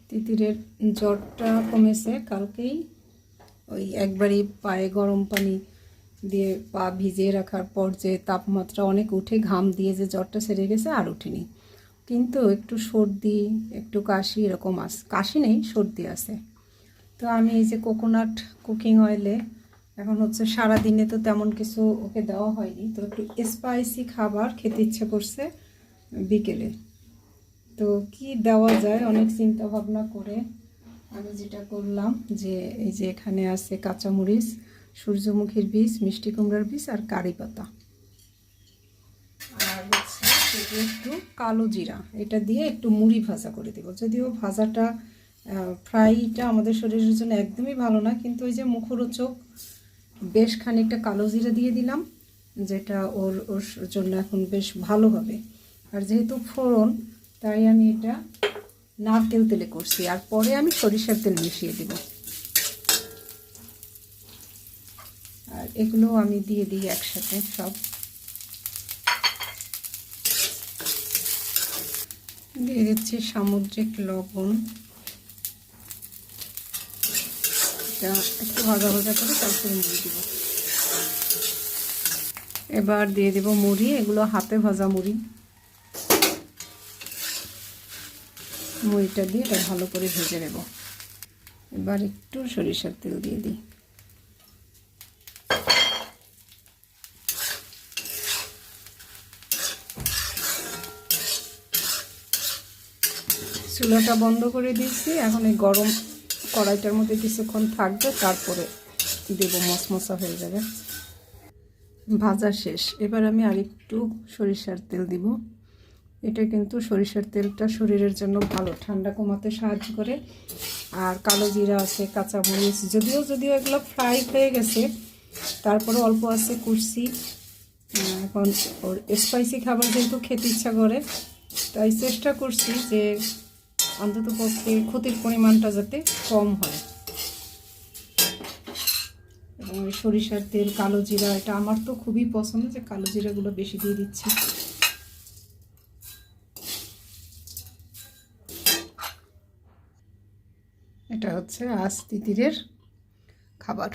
তিতিরের জ্বরটা কমেছে কালকেই। ওই একবারই পায়ে গরম পানি দিয়ে পা ভিজিয়ে রাখার পর যে তাপমাত্রা অনেক উঠে ঘাম দিয়ে যে জ্বরটা সেরে গেছে, আর ওঠেনি। কিন্তু একটু সর্দি, একটু কাশি এরকম কাশি নেই, সর্দি আছে। তো আমি এই যে কোকোনাট কুকিং অয়েলে এখন হচ্ছে সারাদিনে তো তেমন কিছু ওকে দেওয়া হয়নি, তো একটু স্পাইসি খাবার খেতে ইচ্ছে করছে বিকেলে। তো কি দেওয়া যায় অনেক চিন্তা ভাবনা করে আমি যেটা করলাম যে এই যে এখানে আছে কাঁচামরিচ, সূর্যমুখীর বীজ, মিষ্টি কুমড়ার বীজ আর কারি পাতা, আর হচ্ছে একটু কালো জিরা, এটা দিয়ে একটু মুড়ি ভাজা করে দেবো। যদিও ভাজাটা ফ্রাইটা আমাদের শরীরের জন্য একদমই ভালো না, কিন্তু ওই যে মুখরোচক বেশ খানিকটা কালো জিরা দিয়ে দিলাম, যেটা ওর ওর জন্য এখন বেশ ভালো হবে। আর যেহেতু ফোড়ন, তাই আমি এটা নারকেল তেলে করছি, আর পরে আমি সরিষার তেল মিশিয়ে দেব। আর এগুলো আমি দিয়ে দিই একসাথে সব। দিয়ে দিচ্ছি সামুদ্রিক লবণ, এটা একটু ভাজা ভাজা করে তারপরে মুড়ি দেব। এবার দিয়ে দেব মুড়ি, এগুলো হাতে ভাজা মুড়ি। মুড়িটা দিয়ে এটা ভালো করে ভেজে নেব। এবার একটু সরিষার তেল দিয়ে দিই। চুলাটা বন্ধ করে দিয়েছি, এখন এই গরম কড়াইটার মধ্যে কিছুক্ষণ থাকবে, তারপরে দেব, মশমশা হয়ে যাবে। ভাজা শেষ, এবার আমি আরেকটু সরিষার তেল দিব। এটা কিন্তু সরিষার তেলটা শরীরের জন্য ভালো, ঠান্ডা কমাতে সাহায্য করে। আর কালো জিরা আছে, কাঁচামরিচ, যদিও এগুলো ফ্রাই হয়ে গেছে, তারপরে অল্প আছে কুচি। এখন ওর স্পাইসি খাবার যেহেতু খেতে ইচ্ছা করে, তাই চেষ্টা করছি যে অন্তত পক্ষে ক্ষতির পরিমাণটা যাতে কম হয়। এবং সরিষার তেল, কালো জিরা, এটা আমার তো খুবই পছন্দ, যে কালো জিরাগুলো বেশি দিয়ে দিচ্ছি। এটা হচ্ছে আজ তিতিরের খাবার।